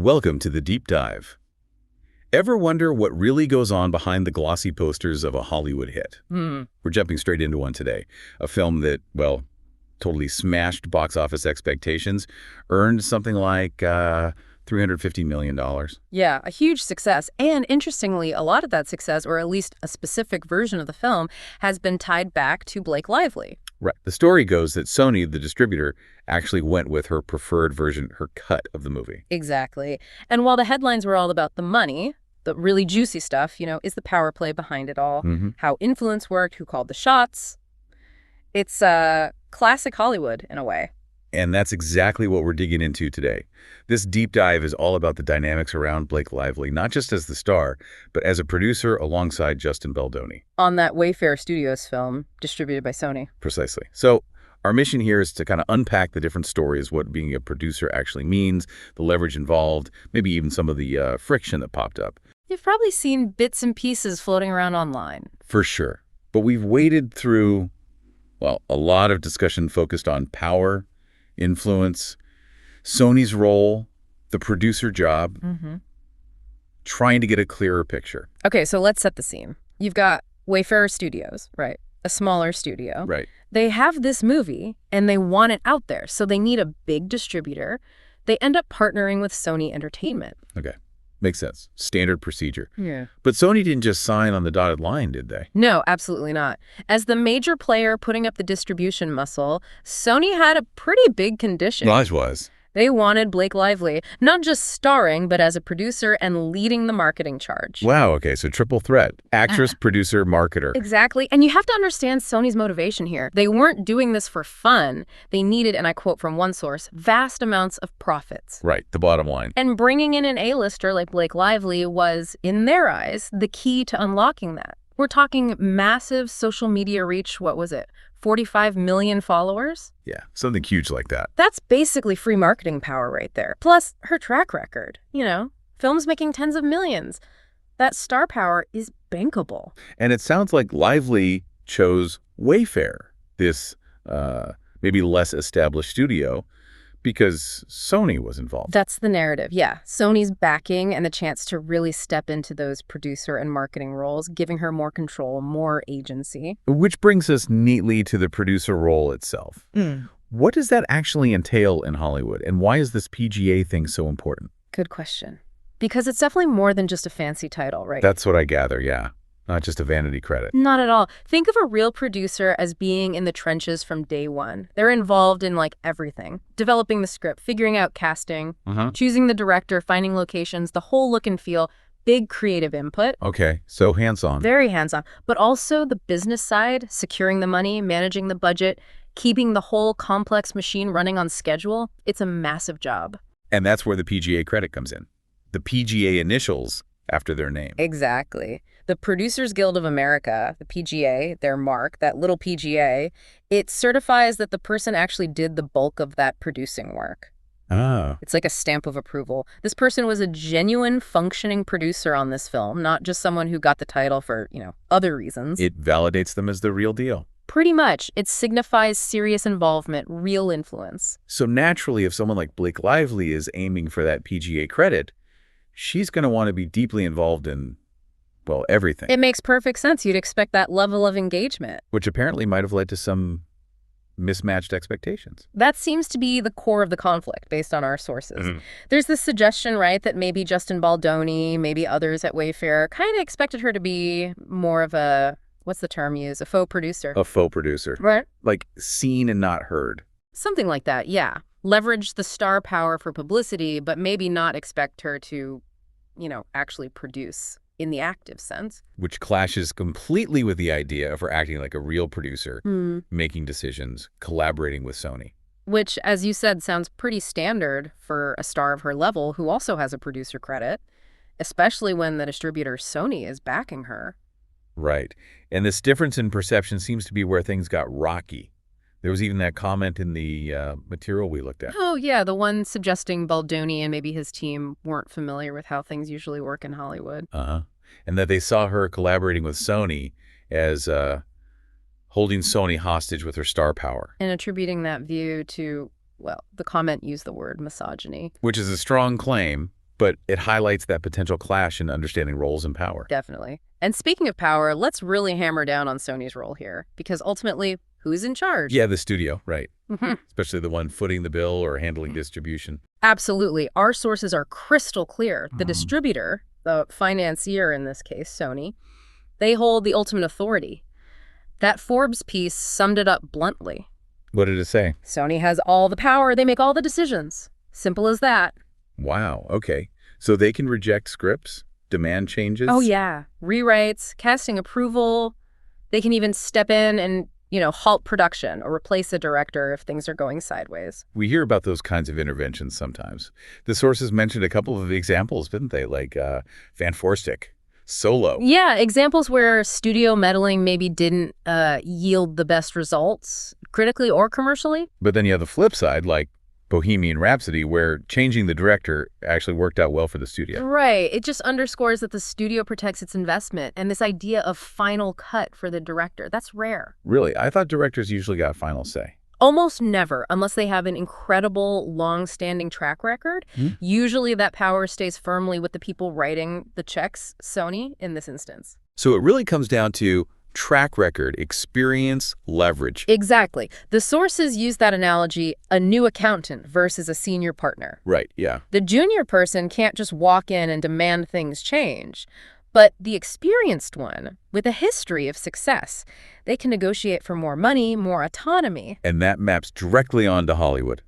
Welcome to the Deep Dive. Ever wonder what really goes on behind the glossy posters of a Hollywood hit? We're jumping straight into one today. A film that, well, totally smashed box office expectations, earned something like $350 million. Yeah, a huge success. And interestingly, a lot of that success, or at least a specific version of the film, has been tied back to Blake Lively. Right. The story goes that Sony, the distributor, actually went with her preferred version, her cut of the movie. Exactly. And while the headlines were all about the money, the really juicy stuff, is the power play behind it all, how influence worked, who called the shots. It's classic Hollywood in a way. And that's exactly what we're digging into today. This deep dive is all about the dynamics around Blake Lively, not just as the star, but as a producer alongside Justin Baldoni. On that Wayfarer Studios film, distributed by Sony. Precisely. So our mission here is to kind of unpack the different stories, what being a producer actually means, the leverage involved, maybe even some of the friction that popped up. You've probably seen bits and pieces floating around online. For sure. But we've waded through, well, a lot of discussion focused on power, influence, Sony's role, the producer job, trying to get a clearer picture. Okay, so let's set the scene. You've got Wayfarer Studios, right? A smaller studio. Right. They have this movie, and they want it out there, so they need a big distributor. They end up partnering with Sony Entertainment. Okay. Makes sense. Standard procedure. Yeah. But Sony didn't just sign on the dotted line, did they? No, absolutely not. As the major player putting up the distribution muscle, Sony had a pretty big condition. Was. They wanted Blake Lively, not just starring, but as a producer and leading the marketing charge. Wow, okay, so triple threat. Actress, producer, marketer. Exactly. And you have to understand Sony's motivation here. They weren't doing this for fun. They needed, and I quote from one source, vast amounts of profits. Right, the bottom line. And bringing in an A-lister like Blake Lively was, in their eyes, the key to unlocking that. We're talking massive social media reach, what was it? 45 million followers? Yeah, something huge like that. That's basically free marketing power right there. Plus, her track record. Films making tens of millions. That star power is bankable. And it sounds like Lively chose Wayfarer, this maybe less established studio, because Sony was involved. That's the narrative, yeah. Sony's backing and the chance to really step into those producer and marketing roles, giving her more control, more agency. Which brings us neatly to the producer role itself. What does that actually entail in Hollywood, and why is this PGA thing so important? Good question. Because it's definitely more than just a fancy title, right? That's what I gather, yeah. Not just a vanity credit. Not at all. Think of a real producer as being in the trenches from day one. They're involved in, everything. Developing the script, figuring out casting, choosing the director, finding locations, the whole look and feel, big creative input. Okay, so hands-on. Very hands-on. But also the business side, securing the money, managing the budget, keeping the whole complex machine running on schedule. It's a massive job. And that's where the PGA credit comes in. The PGA initials after their name. Exactly. The Producers Guild of America, the PGA, their mark, that little PGA, it certifies that the person actually did the bulk of that producing work. Oh. It's like a stamp of approval. This person was a genuine, functioning producer on this film, not just someone who got the title for, other reasons. It validates them as the real deal. Pretty much. It signifies serious involvement, real influence. So naturally, if someone like Blake Lively is aiming for that PGA credit, she's going to want to be deeply involved in, well, everything. It makes perfect sense. You'd expect that level of engagement. Which apparently might have led to some mismatched expectations. That seems to be the core of the conflict, based on our sources. There's this suggestion, right, that maybe Justin Baldoni, maybe others at Wayfarer kind of expected her to be more of a, what's the term used, a faux producer. A faux producer. Right. Like seen and not heard. Something like that, yeah. Leverage the star power for publicity, but maybe not expect her to, actually produce in the active sense. Which clashes completely with the idea of her acting like a real producer, making decisions, collaborating with Sony. Which, as you said, sounds pretty standard for a star of her level who also has a producer credit, especially when the distributor Sony is backing her. Right. And this difference in perception seems to be where things got rocky. There was even that comment in the material we looked at. Oh, yeah, the one suggesting Baldoni and maybe his team weren't familiar with how things usually work in Hollywood. And that they saw her collaborating with Sony as holding Sony hostage with her star power. And attributing that view to, well, the comment used the word misogyny. Which is a strong claim, But it highlights that potential clash in understanding roles and power. Definitely. And speaking of power, let's really hammer down on Sony's role here, because ultimately, who's in charge? Yeah, the studio, right. Especially the one footing the bill or handling distribution. Absolutely. Our sources are crystal clear. The distributor, the financier in this case, Sony, they hold the ultimate authority. That Forbes piece summed it up bluntly. What did it say? Sony has all the power. They make all the decisions. Simple as that. Wow, okay. So they can reject scripts, demand changes? Oh, yeah. Rewrites, casting approval. They can even step in and, halt production or replace a director if things are going sideways. We hear about those kinds of interventions sometimes. The sources mentioned a couple of examples, didn't they? Like Van Forstic, Solo. Yeah, examples where studio meddling maybe didn't yield the best results, critically or commercially. But then you have the flip side, like Bohemian Rhapsody, where changing the director actually worked out well for the studio. Right. It just underscores that the studio protects its investment and this idea of final cut for the director. That's rare. Really? I thought directors usually got final say. Almost never, unless they have an incredible, long-standing track record. Usually that power stays firmly with the people writing the checks, Sony, in this instance. So it really comes down to track record, experience, leverage. Exactly. The sources use that analogy, a new accountant versus a senior partner. Right, yeah. The junior person can't just walk in and demand things change. But the experienced one, with a history of success, they can negotiate for more money, more autonomy. And that maps directly onto Hollywood.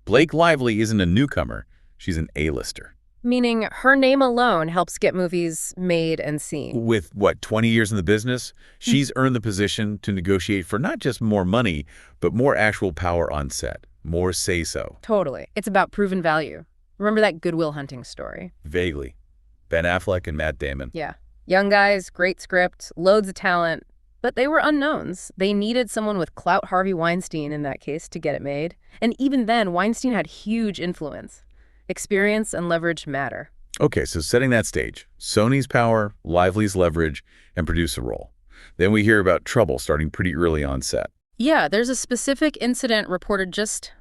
Blake Lively isn't a newcomer. She's an A-lister. Meaning her name alone helps get movies made and seen. With, 20 years in the business, she's earned the position to negotiate for not just more money, but more actual power on set. More say-so. Totally. It's about proven value. Remember that Good Will Hunting story? Vaguely. Ben Affleck and Matt Damon. Yeah. Young guys, great script, loads of talent, but they were unknowns. They needed someone with clout Harvey Weinstein in that case to get it made. And even then, Weinstein had huge influence. Experience and leverage matter. Okay, so setting that stage, Sony's power, Lively's leverage, and producer role. Then we hear about trouble starting pretty early on set. Yeah, there's a specific incident reported just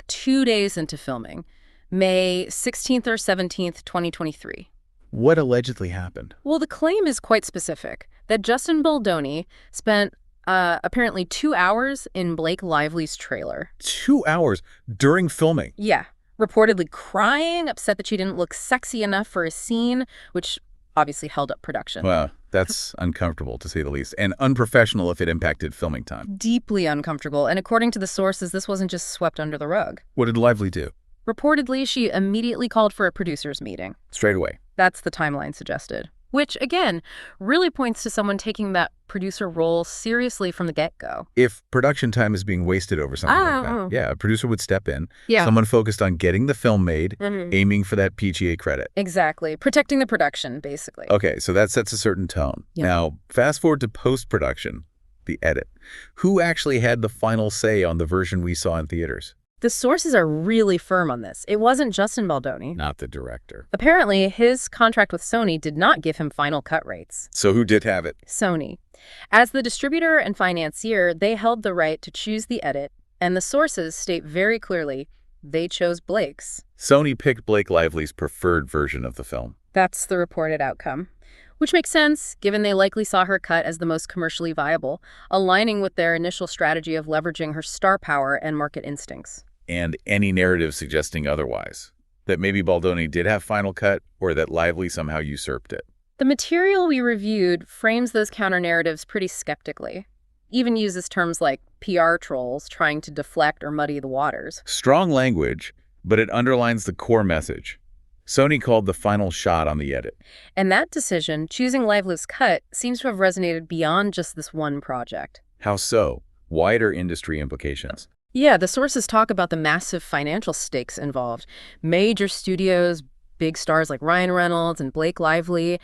2 days into filming, May 16th or 17th, 2023. What allegedly happened? Well, the claim is quite specific, that Justin Baldoni spent apparently 2 hours in Blake Lively's trailer. 2 hours during filming? Yeah. Reportedly crying, upset that she didn't look sexy enough for a scene, which obviously held up production. Well, that's uncomfortable, to say the least, and unprofessional if it impacted filming time. Deeply uncomfortable, and according to the sources, this wasn't just swept under the rug. What did Lively do? Reportedly, she immediately called for a producers meeting. Straight away. That's the timeline suggested. Which, again, really points to someone taking that producer role seriously from the get-go. If production time is being wasted over something like that, yeah, a producer would step in. Yeah. Someone focused on getting the film made, aiming for that PGA credit. Exactly. Protecting the production, basically. Okay, so that sets a certain tone. Yeah. Now, fast forward to post-production, the edit. Who actually had the final say on the version we saw in theaters? The sources are really firm on this. It wasn't Justin Baldoni. Not the director. Apparently, his contract with Sony did not give him final cut rates. So who did have it? Sony. As the distributor and financier, they held the right to choose the edit, and the sources state very clearly they chose Blake's. Sony picked Blake Lively's preferred version of the film. That's the reported outcome. Which makes sense, given they likely saw her cut as the most commercially viable, aligning with their initial strategy of leveraging her star power and market instincts. And any narrative suggesting otherwise. That maybe Baldoni did have final cut, or that Lively somehow usurped it. The material we reviewed frames those counter-narratives pretty skeptically. Even uses terms like PR trolls trying to deflect or muddy the waters. Strong language, but it underlines the core message. Sony called the final shot on the edit. And that decision, choosing Lively's cut, seems to have resonated beyond just this one project. How so? Wider industry implications. Yeah, the sources talk about the massive financial stakes involved. Major studios, big stars like Ryan Reynolds and Blake Lively,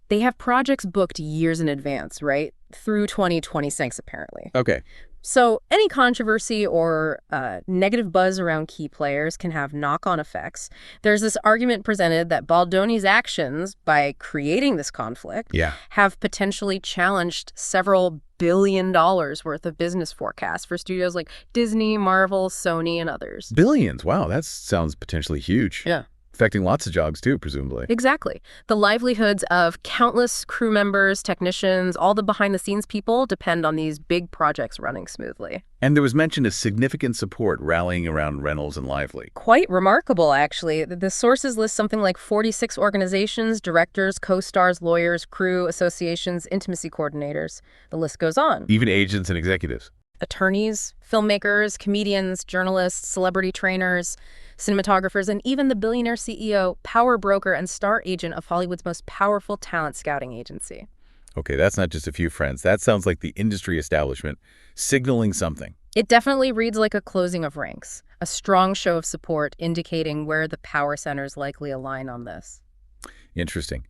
they have projects booked years in advance, right? Through 2026, apparently. Okay. So any controversy or negative buzz around key players can have knock-on effects. There's this argument presented that Baldoni's actions, by creating this conflict, have potentially challenged several billion dollars worth of business forecasts for studios like Disney, Marvel, Sony, and others. Billions? Wow, that sounds potentially huge. Yeah. Affecting lots of jobs, too, presumably. Exactly. The livelihoods of countless crew members, technicians, all the behind-the-scenes people depend on these big projects running smoothly. And there was mention of significant support rallying around Reynolds and Lively. Quite remarkable, actually. The sources list something like 46 organizations, directors, co-stars, lawyers, crew, associations, intimacy coordinators. The list goes on. Even agents and executives. Attorneys, filmmakers, comedians, journalists, celebrity trainers, cinematographers, and even the billionaire CEO, power broker, and star agent of Hollywood's most powerful talent scouting agency. Okay, that's not just a few friends. That sounds like the industry establishment signaling something. It definitely reads like a closing of ranks, a strong show of support indicating where the power centers likely align on this. Interesting.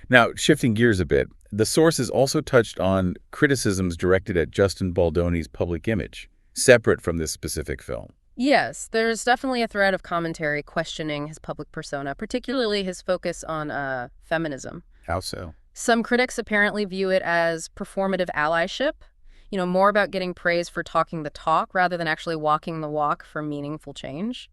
Now, shifting gears a bit, the sources also touched on criticisms directed at Justin Baldoni's public image, separate from this specific film. Yes, there's definitely a thread of commentary questioning his public persona, particularly his focus on feminism. How so? Some critics apparently view it as performative allyship, more about getting praise for talking the talk rather than actually walking the walk for meaningful change.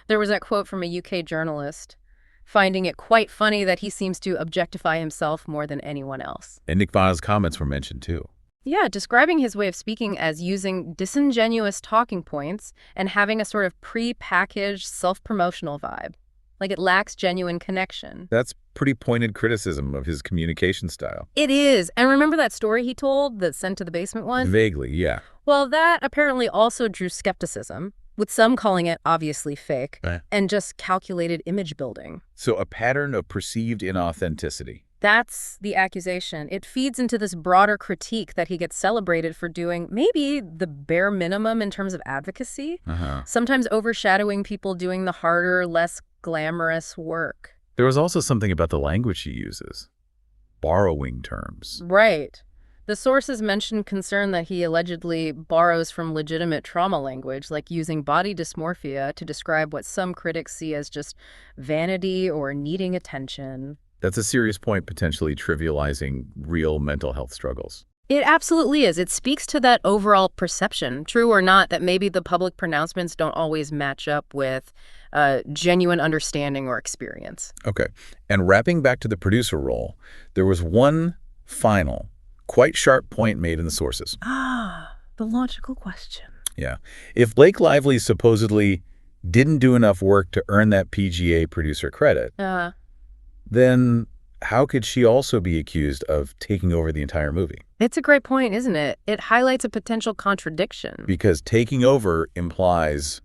There was that quote from a UK journalist, finding it quite funny that he seems to objectify himself more than anyone else. And Nick Bona's comments were mentioned, too. Yeah, describing his way of speaking as using disingenuous talking points and having a sort of pre-packaged self-promotional vibe. Like it lacks genuine connection. That's pretty pointed criticism of his communication style. It is. And remember that story he told, the Sent to the Basement one? Vaguely, yeah. Well, that apparently also drew skepticism, with some calling it obviously fake and just calculated image building. So a pattern of perceived inauthenticity. That's the accusation. It feeds into this broader critique that he gets celebrated for doing maybe the bare minimum in terms of advocacy, sometimes overshadowing people doing the harder, less glamorous work. There was also something about the language he uses. Borrowing terms. Right. The sources mentioned concern that he allegedly borrows from legitimate trauma language, like using body dysmorphia to describe what some critics see as just vanity or needing attention. That's a serious point, potentially trivializing real mental health struggles. It absolutely is. It speaks to that overall perception, true or not, that maybe the public pronouncements don't always match up with genuine understanding or experience. Okay. And wrapping back to the producer role, there was one final, quite sharp point made in the sources. The logical question. Yeah. If Blake Lively supposedly didn't do enough work to earn that PGA producer credit, then how could she also be accused of taking over the entire movie? It's a great point, isn't it? It highlights a potential contradiction. Because taking over implies,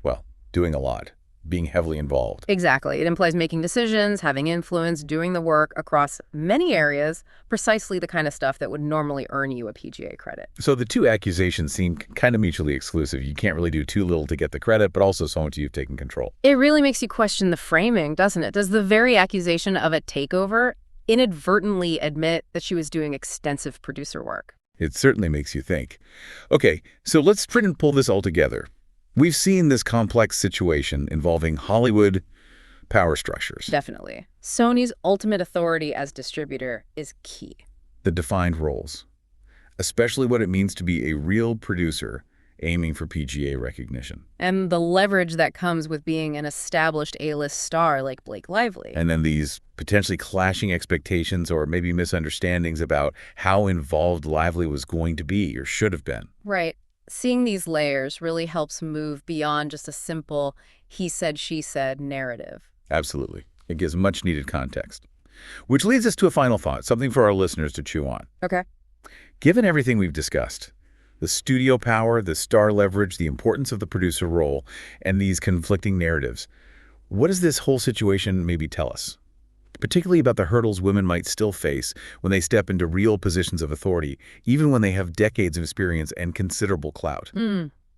well, doing a lot, being heavily involved. Exactly. It implies making decisions, having influence, doing the work across many areas, precisely the kind of stuff that would normally earn you a PGA credit. So the two accusations seem kind of mutually exclusive. You can't really do too little to get the credit, but also so much you've taken control. It really makes you question the framing, doesn't it? Does the very accusation of a takeover inadvertently admit that she was doing extensive producer work? It certainly makes you think. Okay, so let's try and pull this all together. We've seen this complex situation involving Hollywood power structures. Definitely. Sony's ultimate authority as distributor is key. The defined roles, especially what it means to be a real producer aiming for PGA recognition. And the leverage that comes with being an established A-list star like Blake Lively. And then these potentially clashing expectations or maybe misunderstandings about how involved Lively was going to be or should have been. Right. Seeing these layers really helps move beyond just a simple he said, she said narrative. Absolutely. It gives much needed context. Which leads us to a final thought, something for our listeners to chew on. Okay. Given everything we've discussed, the studio power, the star leverage, the importance of the producer role, and these conflicting narratives, what does this whole situation maybe tell us? Particularly about the hurdles women might still face when they step into real positions of authority, even when they have decades of experience and considerable clout.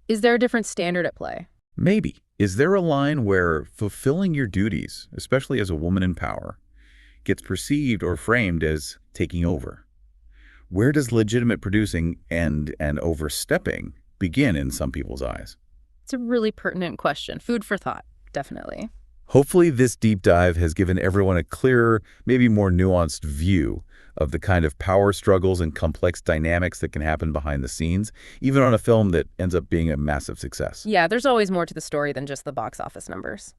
Is there a different standard at play? Maybe. Is there a line where fulfilling your duties, especially as a woman in power, gets perceived or framed as taking over? Where does legitimate producing and overstepping begin in some people's eyes? It's a really pertinent question. Food for thought, definitely. Hopefully this deep dive has given everyone a clearer, maybe more nuanced view of the kind of power struggles and complex dynamics that can happen behind the scenes, even on a film that ends up being a massive success. Yeah, there's always more to the story than just the box office numbers.